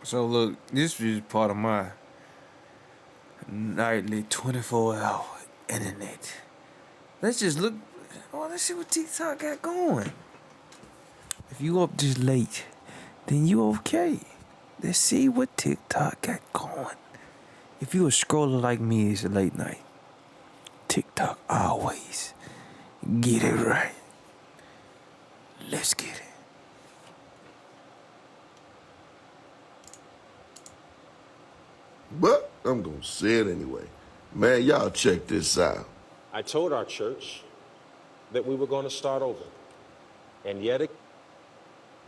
So look, this is part of my nightly 24-hour internet. Let's just look. Oh, let's see what TikTok got going. If you up this late, then you okay. Let's see what TikTok got going. If you a scroller like me, it's a late night. TikTok always get it right. Let's get it. But I'm gonna say it anyway. Man, y'all check this out. I told our church that we were going to start over. And yet again,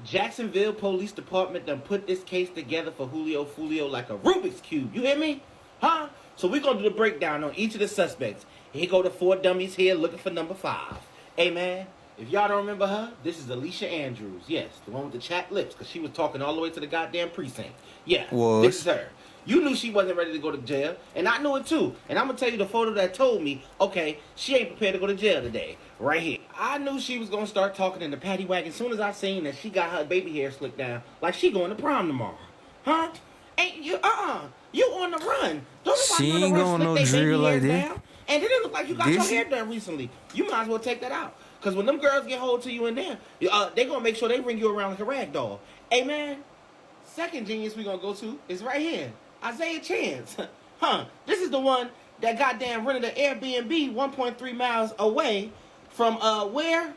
Jacksonville Police Department done put this case together for Julio Fulio like a Rubik's Cube. You hear me? Huh? So we're going to do the breakdown on each of the suspects. Here go the 4 dummies here looking for number 5. Hey, man, if y'all don't remember her, this is Alicia Andrews. Yes, the one with the chapped lips, because she was talking all the way to the goddamn precinct. Yeah, this is her. You knew she wasn't ready to go to jail, and I knew it too. And I'm going to tell you the photo that told me, okay, she ain't prepared to go to jail today. Right here. I knew she was going to start talking in the paddy wagon as soon as I seen that she got her baby hair slicked down like she going to prom tomorrow. Huh? Ain't you, you on the run. Don't She ain't going no drill like that. And it didn't look like you got your hair done recently. You might as well take that out. Because when them girls get hold to you in there, they going to make sure they ring you around like a rag doll. Hey, man, second genius we going to go to is right here. Isaiah Chance. This is the one that goddamn rented an Airbnb 1.3 miles away from, where?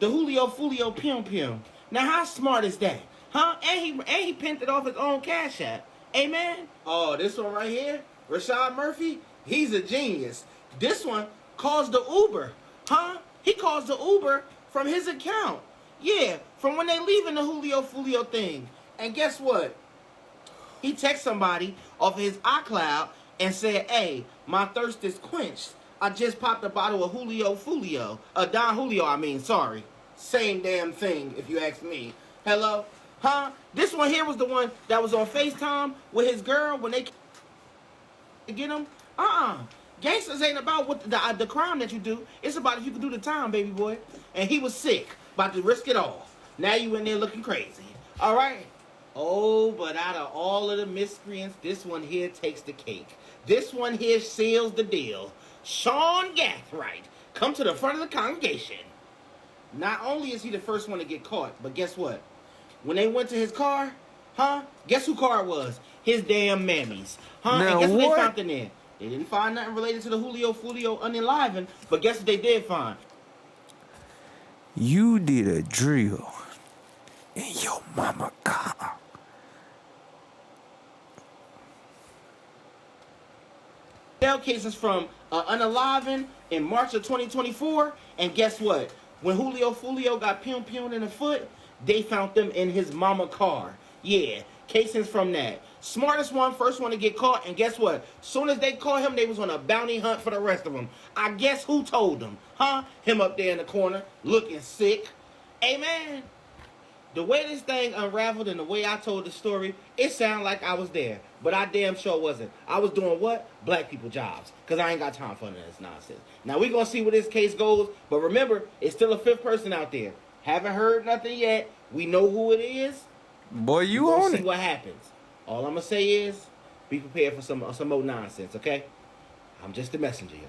The Julio Fulio Pium Pium. Now, how smart is that? And he pinned it off his own Cash App. Amen? Oh, this one right here, Rashad Murphy, he's a genius. This one calls the Uber. He calls the Uber from his account. Yeah, from when they leaving the Julio Fulio thing. And guess what? He texted somebody off of his iCloud and said, hey, my thirst is quenched. I just popped a bottle of Julio Fulio. Don Julio, I mean, sorry. Same damn thing, if you ask me. Hello? This one here was the one that was on FaceTime with his girl when they get him. Gangsters ain't about what the crime that you do. It's about if you can do the time, baby boy. And he was sick, about to risk it all. Now you in there looking crazy. All right? Oh, but out of all of the miscreants, this one here takes the cake. This one here seals the deal. Sean Gathright, come to the front of the congregation. Not only is he the first one to get caught, but guess what? When they went to his car, guess who car it was? His damn mammy's. Now and guess what what? they found in there? They didn't find nothing related to the Julio Fulio unenlivened, but guess what they did find? You did a drill in your mama car. Jail cases from unenlivened in March of 2024, and guess what? When Julio Fulio got pium-piumed in the foot, they found them in his mama car. Yeah, casings from that. Smartest one, first one to get caught, and guess what? Soon as they caught him, they was on a bounty hunt for the rest of them. I guess who told them? Him up there in the corner, looking sick. Amen. The way this thing unraveled and the way I told the story, it sounded like I was there. But I damn sure wasn't. I was doing what? Black people jobs. Because I ain't got time for this nonsense. Now, we're going to see where this case goes. But remember, it's still a 5th person out there. Haven't heard nothing yet. We know who it is. Boy, you We're on gonna it. see what happens. All I'm going to say is, be prepared for some more nonsense, okay? I'm just the messenger, y'all.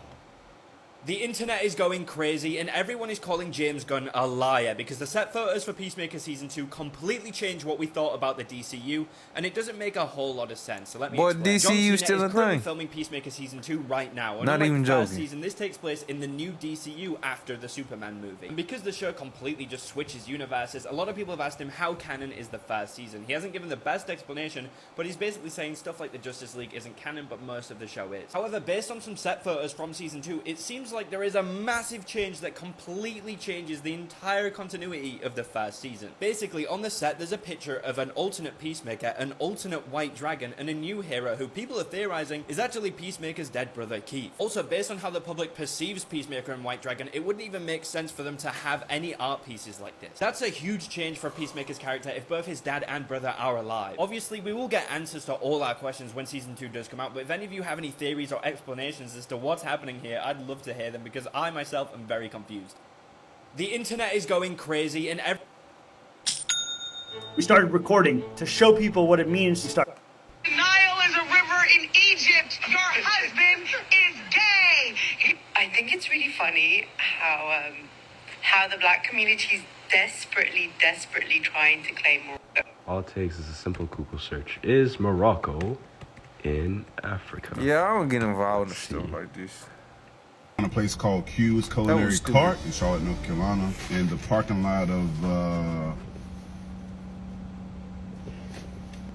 The internet is going crazy and everyone is calling James Gunn a liar because the set photos for Peacemaker Season 2 completely changed what we thought about the DCU and it doesn't make a whole lot of sense. So let me But explain. John DCU Cena still is a currently thing. filming Peacemaker Season 2 right now. Not even the first joking. season, this takes place in the new DCU after the Superman movie. And because the show completely just switches universes, a lot of people have asked him how canon is the first season. He hasn't given the best explanation, but he's basically saying stuff like the Justice League isn't canon, but most of the show is. However, based on some set photos from Season 2, it seems like there is a massive change that completely changes the entire continuity of the first season. Basically, on the set, there's a picture of an alternate Peacemaker, an alternate White Dragon, and a new hero who people are theorizing is actually Peacemaker's dead brother, Keith. Also, based on how the public perceives Peacemaker and White Dragon, it wouldn't even make sense for them to have any art pieces like this. That's a huge change for Peacemaker's character if both his dad and brother are alive. Obviously, we will get answers to all our questions when Season 2 does come out, but if any of you have any theories or explanations as to what's happening here, I'd love to hear them because I myself am very confused. The internet is going crazy and We started recording to show people what it means to start. The Nile is a river in Egypt. Your husband is gay. I think it's really funny how the black community is desperately trying to claim Morocco. All it takes is a simple Google search. Is Morocco in Africa? Yeah, I don't get involved in stuff like this. On a place called Q's Culinary Cart in Charlotte, North Carolina, in the parking lot of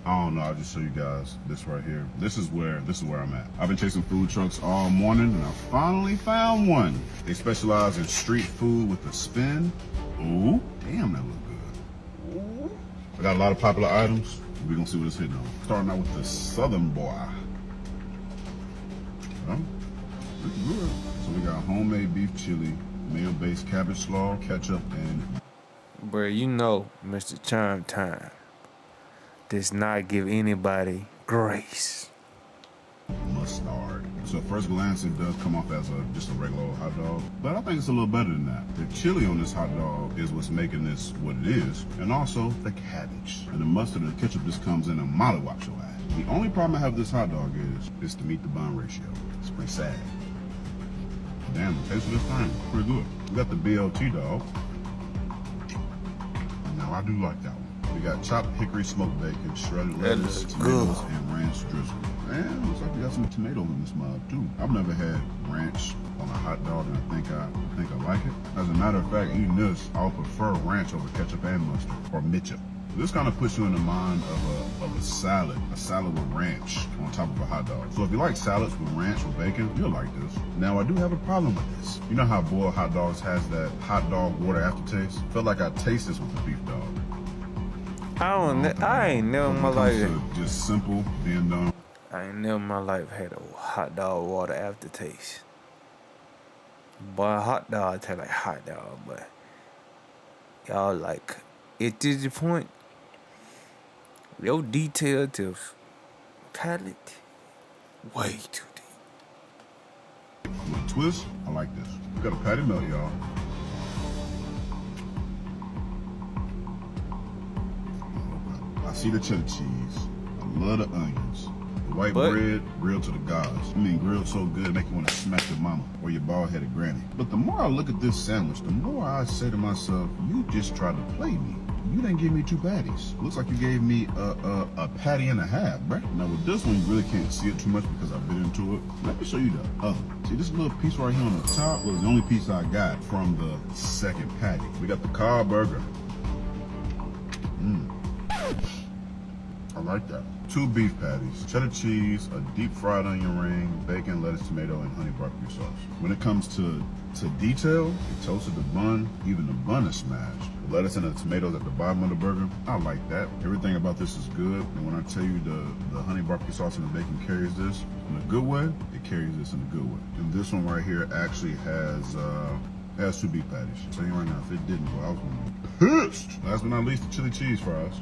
I don't know, I'll just show you guys this right here. This is where I'm at. I've been chasing food trucks all morning and I finally found one. They specialize in street food with a spin. Ooh, damn, that look good. Ooh. I got a lot of popular items. We're gonna see what it's hitting on. Starting out with the Southern Boy. Looks good. So we got homemade beef chili, mayo-based cabbage slaw, ketchup, and... Bro, you know Mr. Charm Time does not give anybody grace. Mustard. So at first glance, it does come off as just a regular old hot dog, but I think it's a little better than that. The chili on this hot dog is what's making this what it is, and also the cabbage. And the mustard and the ketchup just comes in and mollywops your ass. The only problem I have with this hot dog is the meat to bun ratio. It's pretty sad. Damn, the taste of this thing, pretty good. We got the BLT dog. Now I do like that one. We got chopped hickory smoked bacon, shredded lettuce, tomatoes, and ranch drizzle. And looks like we got some tomatoes in this mug too. I've never had ranch on a hot dog, and I think I like it. As a matter of fact, eating this, I'll prefer ranch over ketchup and mustard, or mitchup. This kind of puts you in the mind of a salad with ranch on top of a hot dog. So if you like salads with ranch or bacon, you'll like this. Now I do have a problem with this. You know how boiled hot dogs has that hot dog water aftertaste? Felt like I taste this with the beef dog. I ain't never in my life. Just simple being done. I ain't never in my life had a hot dog water aftertaste. Boy, hot dog taste like hot dog, but y'all like it to the point. Your detailed palate way too deep. With a twist, I like this. We got a patty melt, y'all. I see the cheddar cheese. I love the onions. The white bread, grilled to the gods. I mean, grilled so good, make you want to smack your mama or your bald-headed granny. But the more I look at this sandwich, the more I say to myself, you just tried to play me. You didn't give me two patties. Looks like you gave me a patty and a half, bruh. Now with this one, you really can't see it too much because I bit into it. Let me show you the other one. See, this little piece right here on the top was the only piece I got from the second patty. We got the cob burger. I like that. 2 beef patties, cheddar cheese, a deep fried onion ring, bacon, lettuce, tomato, and honey barbecue sauce. When it comes to detail, it toasted the bun, even the bun is smashed. The lettuce and the tomatoes at the bottom of the burger, I like that. Everything about this is good, and when I tell you the honey barbecue sauce and the bacon carries this in a good way, it carries this in a good way. And this one right here actually has 2 beef patties. I'll tell you right now, if it didn't go, I was gonna be pissed. Last but not least, the chili cheese fries.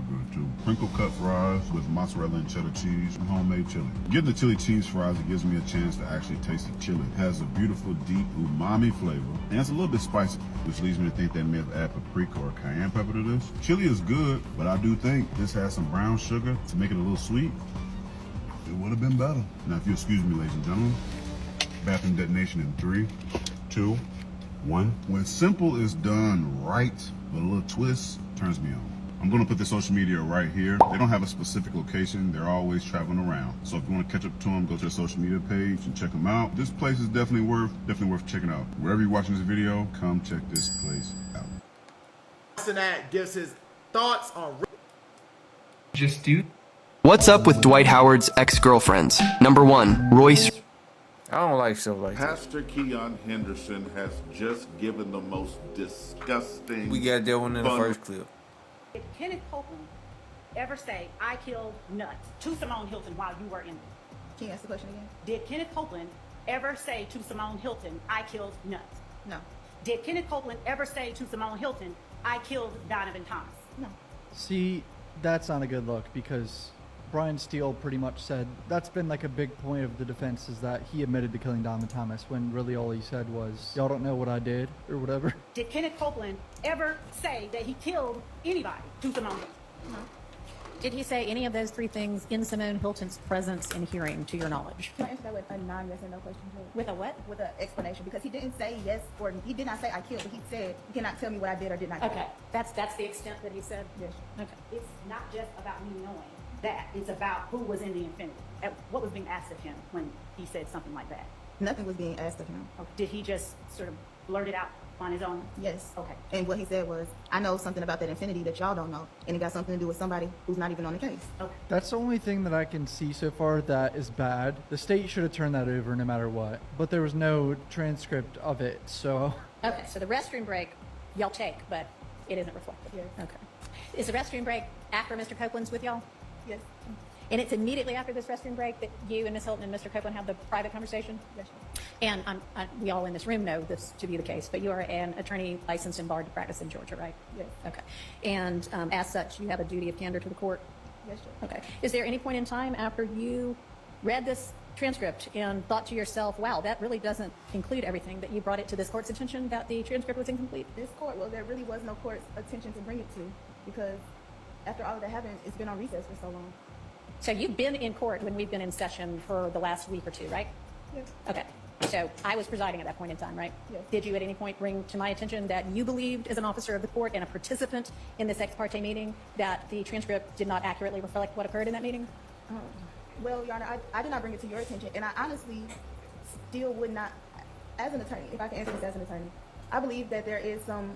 Good too. Crinkle cut fries with mozzarella and cheddar cheese and homemade chili. Get the chili cheese fries, it gives me a chance to actually taste the chili. It has a beautiful deep umami flavor and it's a little bit spicy, which leads me to think they may have added paprika or cayenne pepper to this. Chili is good, but I do think this has some brown sugar to make it a little sweet. It would have been better. Now if you excuse me, ladies and gentlemen, bathroom detonation in 3, 2, 1. When simple is done right with a little twist, turns me on. I'm gonna put the social media right here. They don't have a specific location. They're always traveling around. So if you wanna catch up to them, go to their social media page and check them out. This place is definitely worth checking out. Wherever you're watching this video, come check this place out. That gives his thoughts on just do. What's up with Dwight Howard's ex-girlfriends? Number 1, Royce. I don't like stuff like that. Pastor Keon Henderson has just given the most disgusting. We got that one in the first clip. Did Kenneth Copeland ever say, I killed nuts to Simone Hilton while you were in? Can you ask the question again? Did Kenneth Copeland ever say to Simone Hilton, I killed nuts? No. Did Kenneth Copeland ever say to Simone Hilton, I killed Donovan Thomas? No. See, that's not a good look because Brian Steele pretty much said that's been like a big point of the defense, is that he admitted to killing Diamond Thomas when really all he said was, y'all don't know what I did or whatever. Did Kenneth Copeland ever say that he killed anybody to Simone? No. Did he say any of those three things in Simone Hilton's presence and hearing, to your knowledge? Can I answer that with a non-yes or no question? With a what? With an explanation, because he didn't say yes, or he did not say I killed, but he said, you cannot tell me what I did or did not do. Okay, that's the extent that he said? Yes. Okay. It's not just about me knowing that. It's about who was in the Infinity. What was being asked of him when he said something like that? Nothing was being asked of him. Okay. Did he just sort of blurt it out on his own? Yes. Okay. And what he said was, I know something about that Infinity that y'all don't know, and it got something to do with somebody who's not even on the case. Okay. That's the only thing that I can see so far that is bad. The state should have turned that over no matter what, but there was no transcript of it, so. Okay, so the restroom break y'all take, but it isn't reflected. Yes. Okay. Is the restroom break after Mr. Copeland's with y'all? Yes. And it's immediately after this restroom break that you and Ms. Hilton and Mr. Copeland have the private conversation? Yes. And we all in this room know this to be the case, but you are an attorney licensed and barred to practice in Georgia, right? Yes. Okay. And as such, you have a duty of candor to the court? Yes, Judge. Okay. Is there any point in time after you read this transcript and thought to yourself, wow, that really doesn't include everything, that you brought it to this court's attention that the transcript was incomplete? This court, well, there really was no court's attention to bring it to, because after all of that happened, it's been on recess for so long. So you've been in court when we've been in session for the last week or two, right? Yes. Okay. So I was presiding at that point in time, right? Yes. Did you at any point bring to my attention that you believed, as an officer of the court and a participant in this ex parte meeting, that the transcript did not accurately reflect what occurred in that meeting? Well, Your Honor, I did not bring it to your attention, and I honestly still would not, as an attorney, if I can answer this as an attorney, I believe that there is some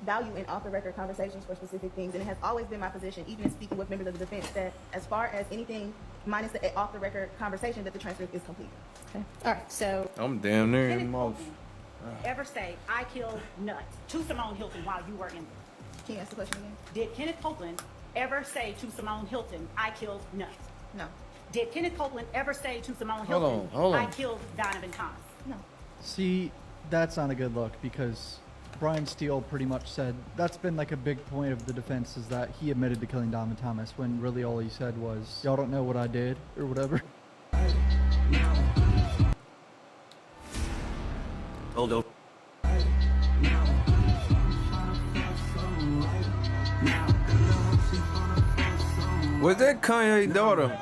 value in off-the-record conversations for specific things, and it has always been my position, even in speaking with members of the defense, that as far as anything minus the off-the-record conversation, that the transcript is complete. Okay. All right. So I'm damn near Kenneth him off. Copeland ever say I killed Nuts to Simone Hilton while you were in there? Can you ask the question again? Did Kenneth Copeland ever say to Simone Hilton, I killed Nuts? No. Did Kenneth Copeland ever say to Simone Hold Hilton, on. I killed Donovan Thomas? No. See, that's not a good look, because Brian Steele pretty much said that's been like a big point of the defense, is that he admitted to killing Diamond Thomas when really all he said was, y'all don't know what I did or whatever. Hold up. Was that Kanye's daughter?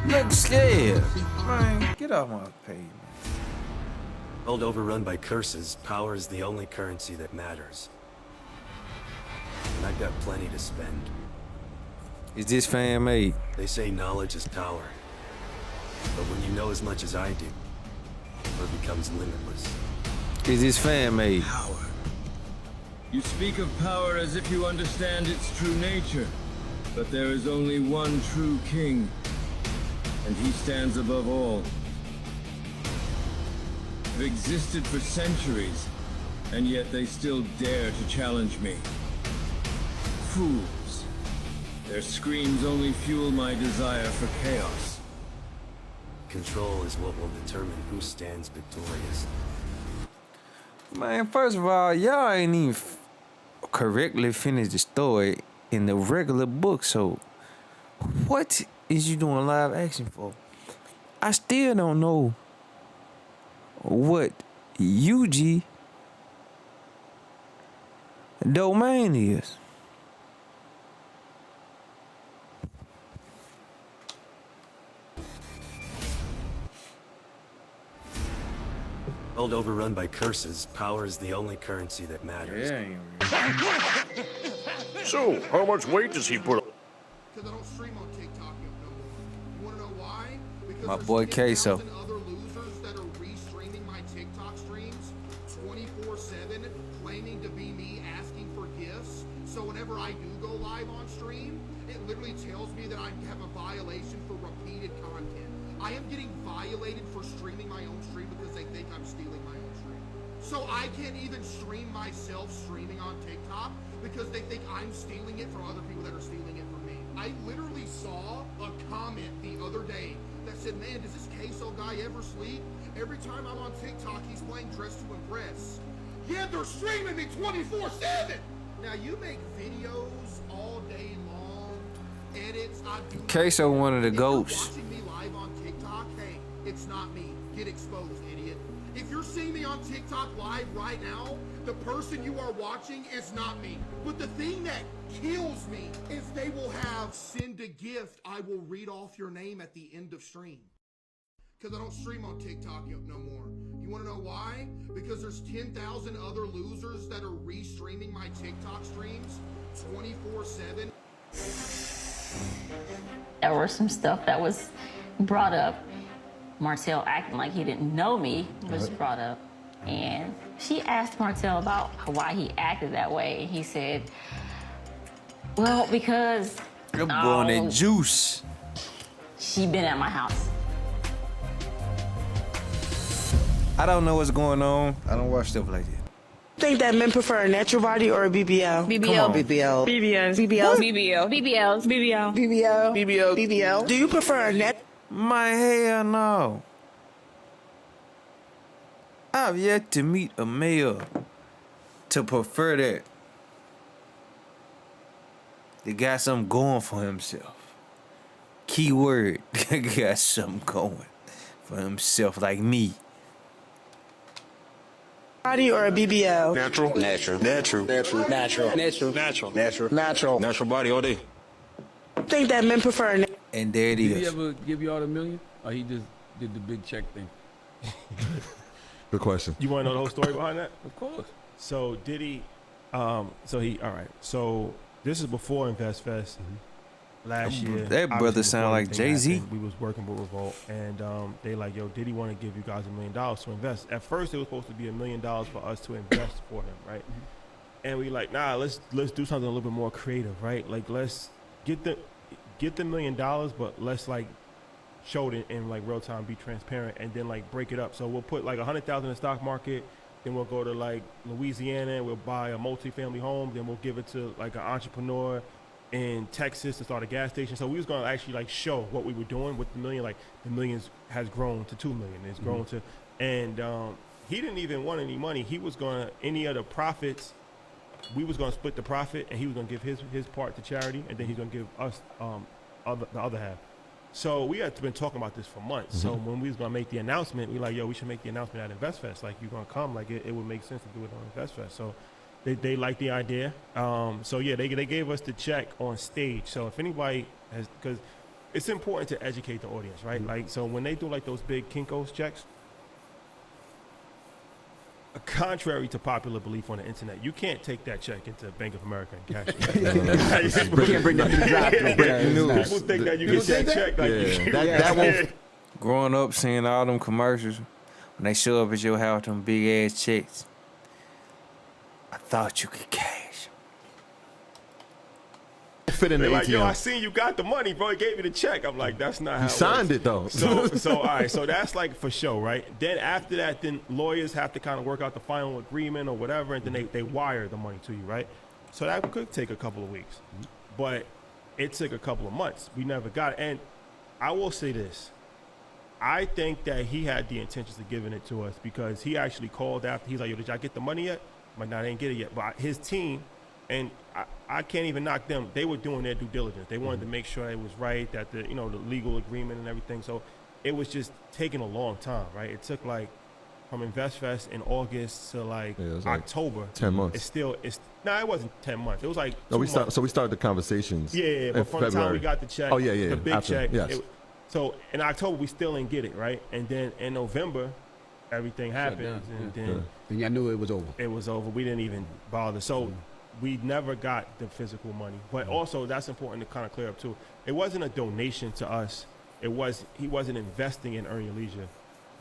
Look scared. Man, get off my page, man. World overrun by curses, power is the only currency that matters. And I've got plenty to spend. Is this fan made? They say knowledge is power. But when you know as much as I do, it becomes limitless. Is this fan made? Power. You speak of power as if you understand its true nature. But there is only one true king. And he stands above all. They've existed for centuries, and yet they still dare to challenge me. Fools. Their screams only fuel my desire for chaos. Control is what will determine who stands victorious. Man, first of all, y'all ain't even correctly finished the story in the regular book, so what is you doing live action for? I still don't know what UG domain is. World overrun by curses, power is the only currency that matters. So, how much weight does he put on? Because I don't stream on TikTok no more. You want to know why? Because My there's boy 10,000 Queso. other losers that are re-streaming my TikTok streams 24/7, claiming to be me, asking for gifts. So whenever I do go live on stream, it literally tells me that I have a violation for repeated content. I am getting violated for streaming my own stream because they think I'm stealing my own stream. So I can't even stream myself streaming on TikTok because they think I'm stealing it from other people that are stealing it from me. I literally saw a comment the other day that said, man, does this queso guy ever sleep? Every time I'm on TikTok, he's playing Dress to Impress. Yeah, they're streaming me 24/7. Now you make videos all day long, edits. I do. Queso one of the If goats. you're watching me live on TikTok, hey, it's not me. Get exposed, idiot. If you're seeing me on TikTok live right now, the person you are watching is not me. But the thing that kills me is they will have send a gift. I will read off your name at the end of stream. Because I don't stream on TikTok no more. You want to know why? Because there's 10,000 other losers that are re-streaming my TikTok streams 24/7. There was some stuff that was brought up. Martell acting like he didn't know me was brought up. And she asked Martell about why he acted that way. And he said, well, because You're born in juice. She been at my house. I don't know what's going on. I don't watch stuff like that. Think that men prefer a natural body or a BBL? BBL. BBL. BBL. BBL. BBL. BBL. BBL. BBL. BBL. BBL. Do you prefer a net? My hell no. I've yet to meet a male to prefer that. They got something going for himself. Keyword, got something going for himself like me. Body or a BBL? Natural. Natural. Natural. Natural. Natural. Natural. Natural. Natural. Natural. Natural body all day. Think that men prefer a net? And there it Did is. he ever give y'all the $1 million? Or he just did the big check thing? Good question. You want to know the whole story behind that? Of course. So did he? All right. So this is before InvestFest last year. That brother Obviously, sound before like everything Jay-Z. happened, We was working with Revolt, and they like, yo, did he want to give you guys $1 million to invest? At first, it was supposed to be $1 million for us to invest for him, right? And we like, nah, let's do something a little bit more creative, right? Like, let's get the $1 million, but let's like show it in like real time, be transparent, and then like break it up. So we'll put like 100,000 in the stock market, then we'll go to like Louisiana and we'll buy a multi-family home, then we'll give it to like an entrepreneur in Texas to start a gas station. So we was gonna actually like show what we were doing with the $1 million. Like the millions has grown to $2 million. It's grown to, and he didn't even want any money. He was gonna any of the profits. We was gonna split the profit, and he was gonna give his part to charity, and then he's gonna give us the other half. So we had been talking about this for months. So when we was gonna make the announcement, we like, yo, we should make the announcement at InvestFest. Like, you're gonna come, like it would make sense to do it on InvestFest. So they liked the idea. So yeah, they gave us the check on stage. So if anybody has, because it's important to educate the audience, right? Like, so when they do like those big Kinko's checks, contrary to popular belief on the internet, you can't take that check into Bank of America and cash it. You can't bring that to the drive-thru. People think that you get that check. Like, that won't. Growing up, seeing all them commercials, when they show up at your house, them big ass checks, I thought you could cash. Fit in the like, ATM. yo, I seen you got the money, bro. He gave me the check. I'm like, that's not how You signed it though. So all right, so that's like for show, right? Then after that, then lawyers have to kind of work out the final agreement or whatever, and then they wire the money to you, right? So that could take a couple of weeks, but it took a couple of months. We never got it. And I will say this. I think that he had the intentions of giving it to us because he actually called after. He's like, yo, did y'all get the money yet? I'm like, no, they didn't get it yet. But his team, and I can't even knock them. They were doing their due diligence. They wanted to make sure it was right, that the legal agreement and everything. So it was just taking a long time, right? It took like from InvestFest in August to like October. 10 months. It wasn't 10 months. It was like No, 2 months. so we started the conversations. Yeah, but from the time we got the check, the big check. Yes. So in October we still didn't get it, right? And then in November, everything happened, and then y'all knew it was over. It was over. We didn't even bother. So we never got the physical money. But also that's important to kind of clear up too. It wasn't a donation to us. He wasn't investing in Earn Your Leisure.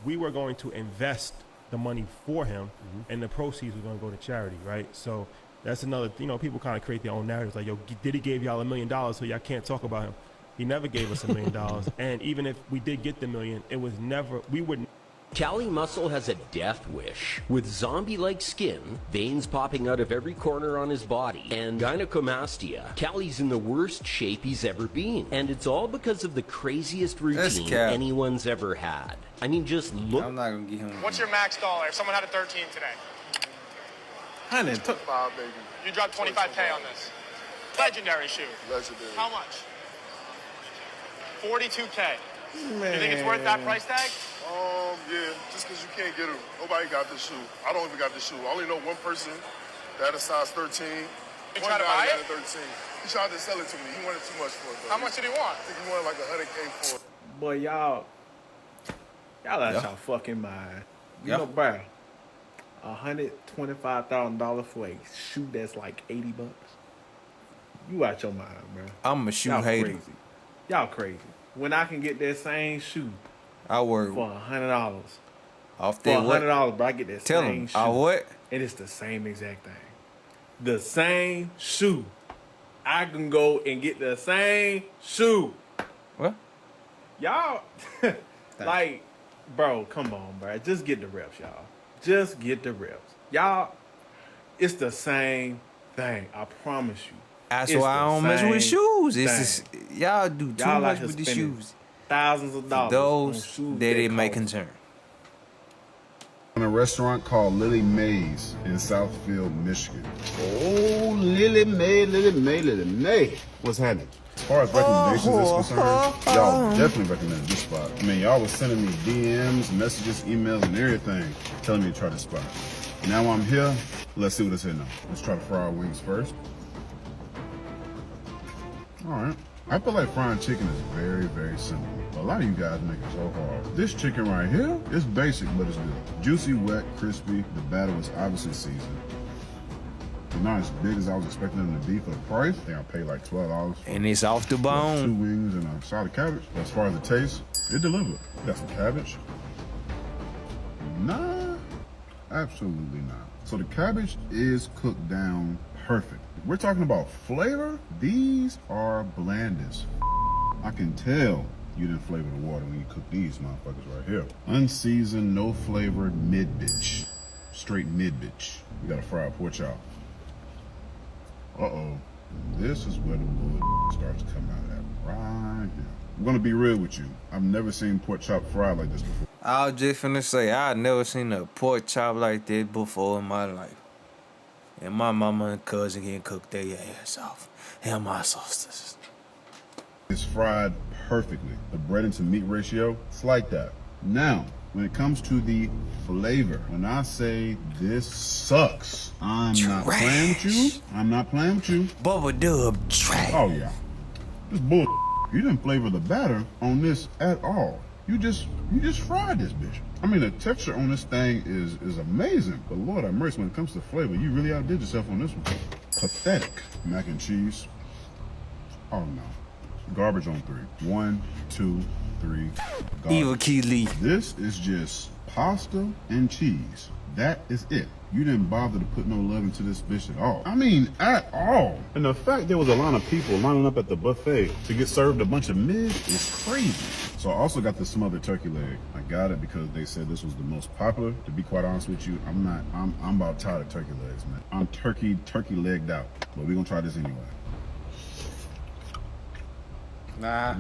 We were going to invest the money for him, and the proceeds were going to go to charity, right? So that's another, people kind of create their own narratives. Like, yo, Diddy gave y'all $1 million, so y'all can't talk about him. He never gave us $1 million. And even if we did get the $1 million, it was never, we wouldn't. Callie Muscle has a death wish. With zombie-like skin, veins popping out of every corner on his body, and gynecomastia, Callie's in the worst shape he's ever been. And it's all because of the craziest routine anyone's ever had. I mean, just look. I'm not gonna give him. What's your max dollar if someone had a 13 today? 125, baby. You dropped 25K on this. Legendary shoe. Legendary. How much? 42K. You think it's worth that price tag? Yeah, just because you can't get them. Nobody got this shoe. I don't even got this shoe. I only know one person that had a size 13. You tried to buy it? 13. He tried to sell it to me. He wanted too much for it, though. How much did he want? I think he wanted like 100K for it. Boy, y'all out y'all fucking mind. You know, bro, $125,000 for a shoe that's like $80. You out your mind, bro. I'm a shoe y'all hater. Crazy. Y'all crazy. When I can get that same shoe I work for $100. Off For that $100, bro, I get that Tell same him. shoe. What? And it's the same exact thing. The same shoe. I can go and get the same shoe. What? Y'all, like, bro, come on, bro. Just get the reps, y'all. Just get the reps. Y'all, it's the same thing. I promise you. That's It's why I the don't mess with same shoes. thing. It's just, y'all do too Y'all much out here with the spending shoes. Thousands of For dollars those on shoes that it may cost. concern. In a restaurant called Lily Mae's in Southfield, Michigan. Oh, Lily Mae, Lily Mae, Lily Mae. What's happening? As far as recommendations is concerned, y'all definitely recommend this spot. I mean, y'all was sending me DMs, messages, emails, and everything, telling me to try this spot. Now I'm here. Let's see what it's here now. Let's try the fried wings first. All right. I feel like frying chicken is very, very simple. A lot of you guys make it so hard. This chicken right here is basic, but it's good. Juicy, wet, crispy. The batter was obviously seasoned. They're not as big as I was expecting them to be for the price. I think I paid like $12. And it's off the bone. 2 wings and a solid cabbage. But as far as the taste, it delivered. Got some cabbage. Nah, absolutely not. So the cabbage is cooked down perfect. If we're talking about flavor, these are bland as I can tell you didn't flavor the water when you cook these motherfuckers right here. Unseasoned, no flavored mid-bitch. Straight mid-bitch. We got a fried pork chop. Uh-oh. This is where the bull starts to come out at. Right here. I'm gonna be real with you. I've never seen pork chop fried like this before. I was just finna say, I've never seen a pork chop like that before in my life. And my mama and cousin can cook their ass off. And my sisters. It's fried perfectly. The bread into meat ratio, it's like that. Now, when it comes to the flavor, when I say this sucks, I'm not playing with you. I'm not playing with you. Bubba Dub trash. Oh yeah. This bull. You didn't flavor the batter on this at all. You just fried this bitch. I mean, the texture on this thing is amazing. But Lord have mercy, when it comes to flavor, you really outdid yourself on this one. Pathetic. Mac and cheese. Oh no. Garbage on 3. 1, 2, 3. Garbage. Eva Keeley. This is just pasta and cheese. That is it. You didn't bother to put no love into this bitch at all. I mean, at all. And the fact there was a line of people lining up at the buffet to get served a bunch of mid is crazy. So I also got the smothered turkey leg. I got it because they said this was the most popular. To be quite honest with you, I'm about tired of turkey legs, man. I'm turkey legged out. But we're gonna try this anyway. Nah.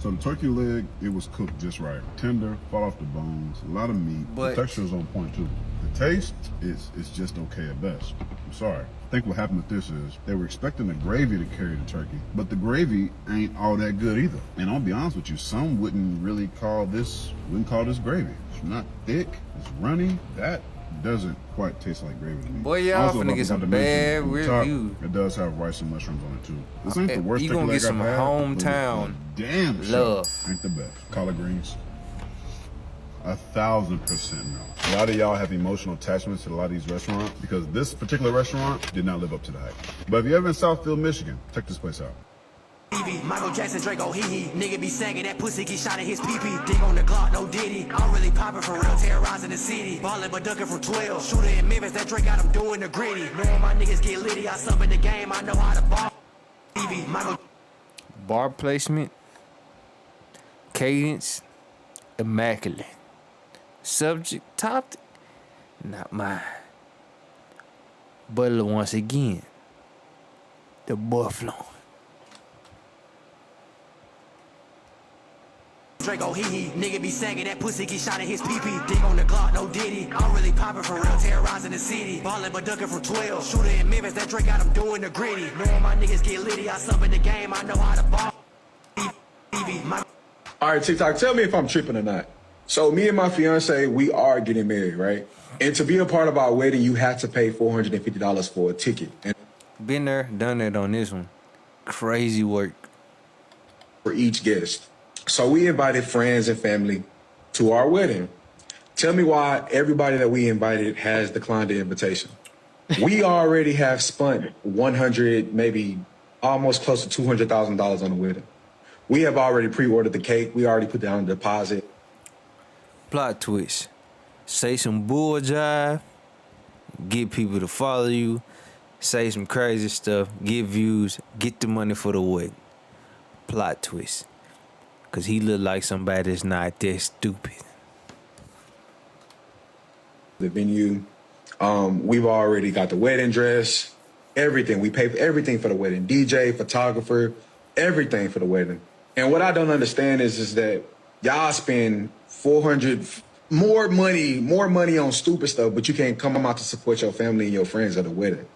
So the turkey leg, it was cooked just right. Tender, fall off the bones, a lot of meat. But the texture is on point too. The taste is just okay at best. I'm sorry. I think what happened with this is they were expecting the gravy to carry the turkey, but the gravy ain't all that good either. And I'll be honest with you, some wouldn't call this gravy. It's not thick, it's runny. That doesn't quite taste like gravy to me. Boy, y'all Also, finna I get some forgot to mention, bad on the top, reviews. It does have rice and mushrooms on it too. This ain't the worst You turkey gonna leg get some I've had, hometown but damn love. sure ain't the best. Collard greens. 1,000% no. A lot of y'all have emotional attachments to a lot of these restaurants because this particular restaurant did not live up to the hype. But if you're ever in Southfield, Michigan, check this place out. Michael Jackson, Draco, hee. Nigga be sagging that pussy, get shot at his pee-pee. Dick on the Glock, no Diddy. I'm really popping for real, terrorizing the city. Ballin' but ducking from 12. Shooter in Memphis, that Drake got him doing the gritty. Knowing my niggas get litty, I sub in the game, I know how to ball. Michael Bar placement, cadence, immaculate. Subject, topic, not mine. But once again, the boy flowing. Draco hee nigga be sagging that pussy get shot at his pee-pee. Dick on the Glock, no Diddy. I'm really popping for real, terrorizing the city. Ballin' but ducking from 12. Shooter in Memphis, that Drake got him doing the gritty. Knowing my niggas get litty, I sub in the game, I know how to ball. All right, TikTok, tell me if I'm tripping or not. So me and my fiance, we are getting married, right? And to be a part of our wedding, you have to pay $450 for a ticket. And been there, done it on this one. Crazy work. For each guest. So we invited friends and family to our wedding. Tell me why everybody that we invited has declined the invitation. We already have spent 100, maybe almost close to $200,000 on the wedding. We have already pre-ordered the cake. We already put down a deposit. Plot twist. Say some bull jive. Get people to follow you. Say some crazy stuff. Get views. Get the money for the wedding. Plot twist. Because he look like somebody that's not that stupid. The venue. We've already got the wedding dress. Everything. We pay for everything for the wedding. DJ, photographer, everything for the wedding. And what I don't understand is that y'all spend $400 more money on stupid stuff, but you can't come out to support your family and your friends at the wedding.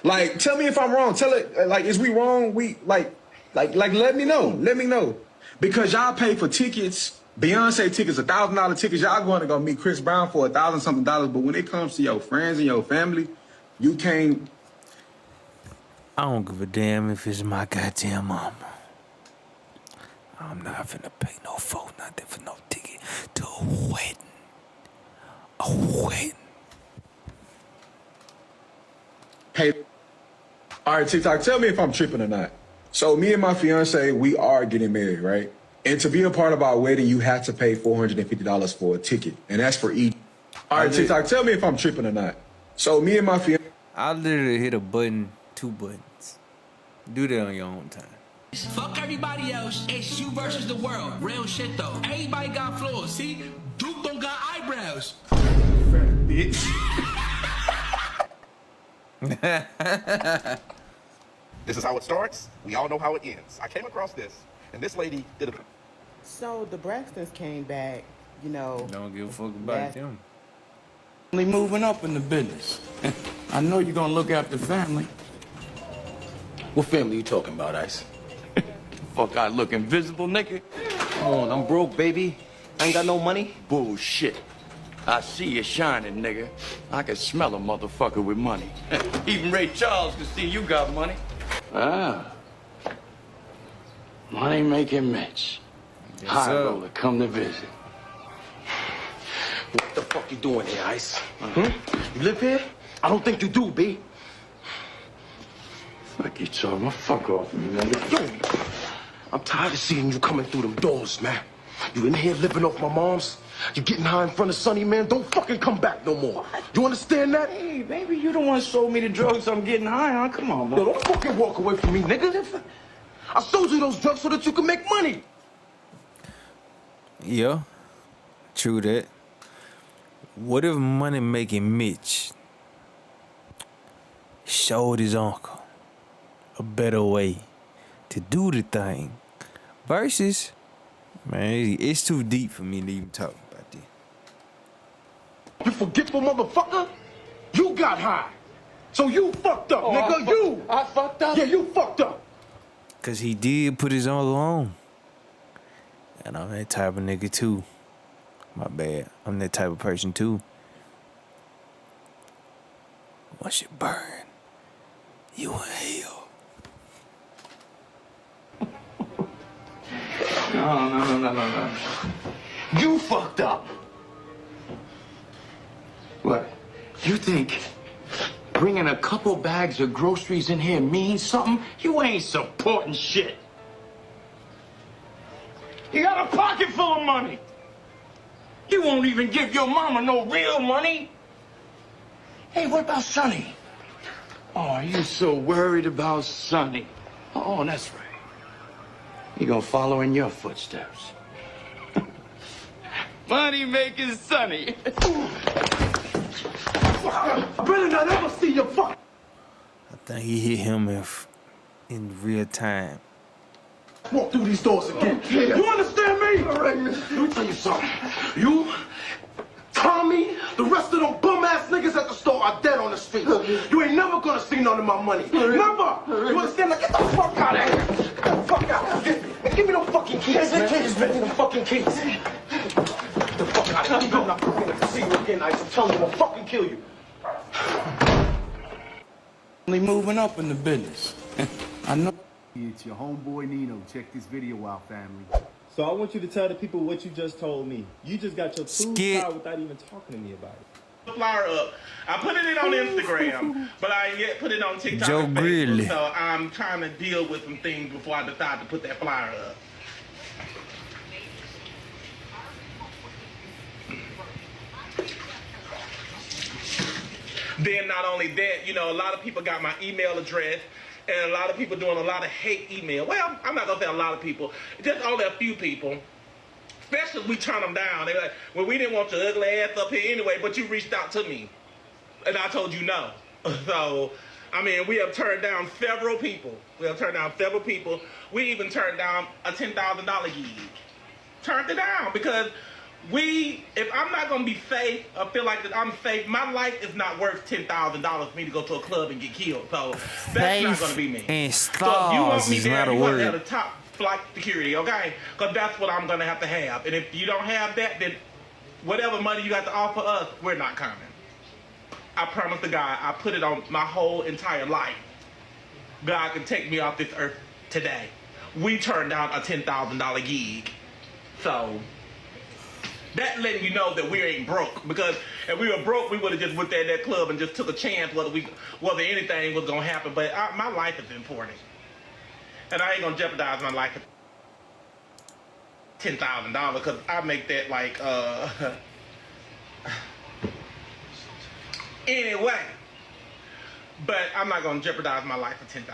Like, tell me if I'm wrong. Tell it, like, is we wrong? We like, let me know. Let me know. Because y'all pay for tickets, Beyonce tickets, $1,000 tickets. Y'all going to go meet Chris Brown for $1,000 something. But when it comes to your friends and your family, you can't. I don't give a damn if it's my goddamn mama. I'm not finna pay no phone, nothing for no ticket to a wedding. A wedding. Hey, all right, TikTok, tell me if I'm tripping or not. So me and my fiance, we are getting married, right? And to be a part of our wedding, you have to pay $450 for a ticket. And that's for each. All right, TikTok, tell me if I'm tripping or not. So me and my fiance. I literally hit a button, 2 buttons. Do that on your own time. Fuck everybody else. It's you versus the world. Real shit though. Everybody got flaws. See, Duke don't got eyebrows. Bitch. This is how it starts. We all know how it ends. I came across this, and this lady did a. So the Braxtons came back, you know. Don't give a fuck about them. Only moving up in the business. I know you're gonna look after family. What family you talking about, Ice? Fuck, I look invisible, nigga. Come on, I'm broke, baby. I ain't got no money. Bullshit. I see you shining, nigga. I can smell a motherfucker with money. Even Ray Charles can see you got money. Ah. Money making Mitch. Yes, High sir. roller, come to visit. What the fuck you doing here, Ice? You live here? I don't think you do, B. Fuck you, Charles. Fuck off me, nigga. Yo, I'm tired of seeing you coming through them doors, man. You in here living off my mom's? You getting high in front of Sonny, man? Don't fucking come back no more. You understand that? Hey, baby, you the one sold me the drugs. I'm getting high on. Come on, man. Yo, don't fucking walk away from me, nigga. I sold you those drugs so that you can make money. Yeah, true that. What if money making Mitch showed his uncle a better way to do the thing versus, man, it's too deep for me to even talk about this. You forgetful motherfucker? You got high. So you fucked up, nigga. I fucked up? Yeah, you fucked up. Cause he did put his uncle on. And I'm that type of nigga too. My bad. I'm that type of person too. Once you burn, you in hell. No. You fucked up. What? You think bringing a couple bags of groceries in here means something? You ain't supporting shit. You got a pocket full of money. You won't even give your mama no real money. Hey, what about Sonny? Oh, you so worried about Sonny. Oh, that's right. He gonna follow in your footsteps. Money making Sonny. I better not ever see your fuck. I think he hit him in real time. Walk through these doors again. You understand me? All right, man. Let me tell you something. You, Tommy, the rest of them bum-ass niggas at the store are dead on the street. You ain't never gonna see none of my money. Never. You understand? Like, get the fuck out of here. Get the fuck out. Give me them fucking keys, man. Give me them fucking keys. Get the fuck out of here. I'm not gonna see you again. I'm telling you, I'm gonna fucking kill you. Only moving up in the business. I know. It's your homeboy Nino. Check this video out, family. So I want you to tell the people what you just told me. You just got your tools out without even talking to me about it. Flyer up. I put it on Instagram, but I ain't yet put it on TikTok Joe and Facebook, Greeley. so I'm trying to deal with some things before I decide to put that flyer up. Then not only that, you know, a lot of people got my email address, and a lot of people doing a lot of hate email. Well, I'm not gonna say a lot of people, just only a few people. Especially if we turn them down. They're like, well, we didn't want your ugly ass up here anyway, but you reached out to me. And I told you no. So, I mean, we have turned down several people. We even turned down a $10,000 gig. Turned it down because if I'm not going to be safe or feel like that I'm safe, my life is not worth $10,000 for me to go to a club and get killed. So, that's not going to be me. And So, if you want stars me is there, not a you want to have word. the top flight security, okay? Because that's what I'm going to have. And if you don't have that, then whatever money you got to offer us, we're not coming. I promise to God, I put it on my whole entire life. God can take me off this earth today. We turned down a $10,000 gig. So, that letting you know that we ain't broke. Because if we were broke, we would have just went there in that club and just took a chance whether anything was going to happen. But my life is important. And I ain't going to jeopardize my life for $10,000 because I make that like, anyway. But I'm not going to jeopardize my life for $10,000.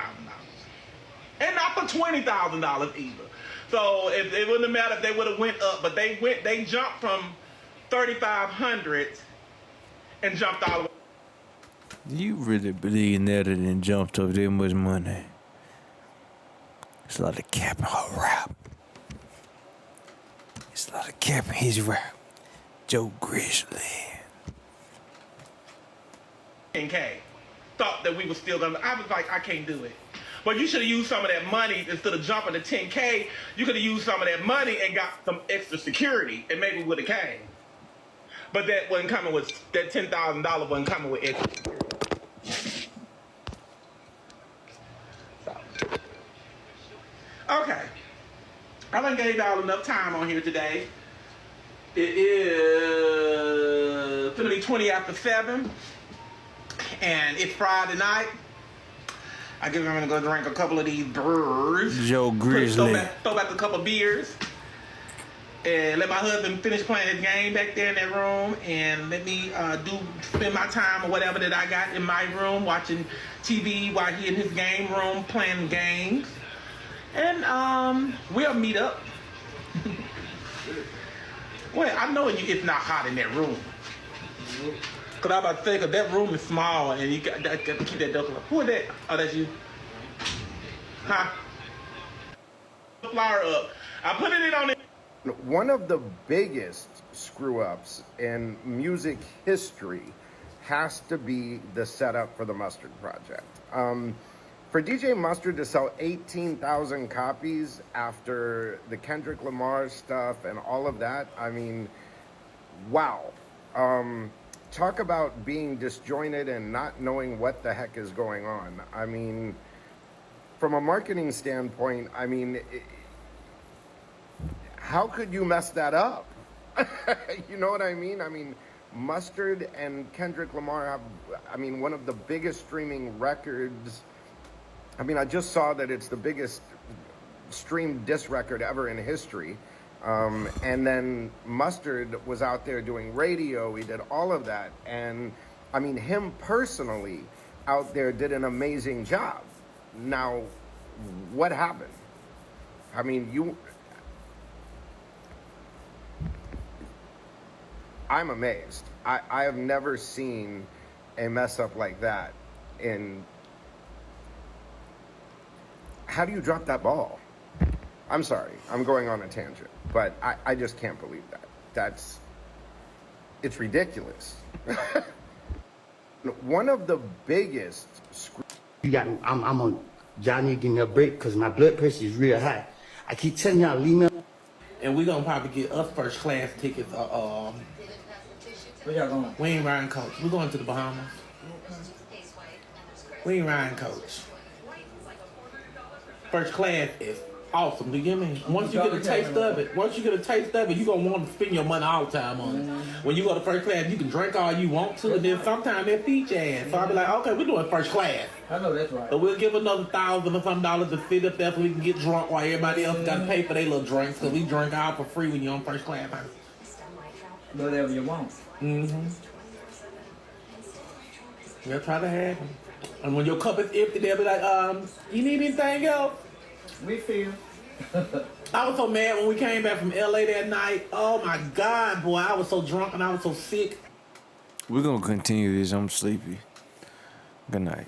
And not for $20,000 either. So it wouldn't matter if they would have went up, but they jumped from 3,500 and jumped all the way. Do you really believe Netta done jumped up that much money? It's a lot of cap in her rap. It's a lot of cap in his rap. Joe Grizzly. 10K. Thought that we were still gonna. I was like, I can't do it. But you should have used some of that money instead of jumping to 10K. You could have used some of that money and got some extra security, and maybe we would have came. But that wasn't coming with that $10,000. Wasn't coming with extra security. So. Okay. I done gave y'all enough time on here today. It is gonna be 20 after 7. And it's Friday night. I guess I'm gonna go drink a couple of these beers. Joe Grizzly. Throw back a couple of beers. And let my husband finish playing his game back there in that room. And let me spend my time or whatever that I got in my room watching TV while he in his game room playing games. And we'll meet up. Well, I know it's not hot in that room. Cause I'm about to say, cause that room is small and you got to keep that door closed. Who is that? Oh, that's you. Huh? Flyer up. I put it on it. One of the biggest screw-ups in music history has to be the setup for the Mustard Project. For DJ Mustard to sell 18,000 copies after the Kendrick Lamar stuff and all of that, I mean, wow. Talk about being disjointed and not knowing what the heck is going on. I mean, from a marketing standpoint, I mean, how could you mess that up? You know what I mean? I mean, Mustard and Kendrick Lamar have, I mean, one of the biggest streaming records. I mean, I just saw that it's the biggest streamed disc record ever in history. And then Mustard was out there doing radio. He did all of that. And I mean, him personally out there did an amazing job. Now, what happened? I mean, I'm amazed. I have never seen a mess up like that. And how do you drop that ball? I'm sorry, I'm going on a tangent, but I just can't believe that. It's ridiculous. One of the biggest You got, I'm on, y'all need to give me a break because my blood pressure is real high. I keep telling y'all, leave me. And we're gonna probably get us first class tickets. Where y'all going? We ain't riding coach. We're going to the Bahamas. We ain't riding coach. First class is awesome. Do you get me? Once you get a taste of it, you're gonna want to spend your money all the time on it. When you go to first class, you can drink all you want to, and then sometimes they feed your ass. So I'll be like, okay, we're doing first class. I know that's right. So we'll give another $1,000 or some to sit up there so we can get drunk while everybody else got to pay for their little drinks. Cause we drink all for free when you're on first class. Whatever you want. Mm-hmm. We'll try to have them. And when your cup is empty, they'll be like, you need anything else? We feel. I was so mad when we came back from LA that night. Oh my God, boy, I was so drunk and I was so sick. We're gonna continue this. I'm sleepy. Good night.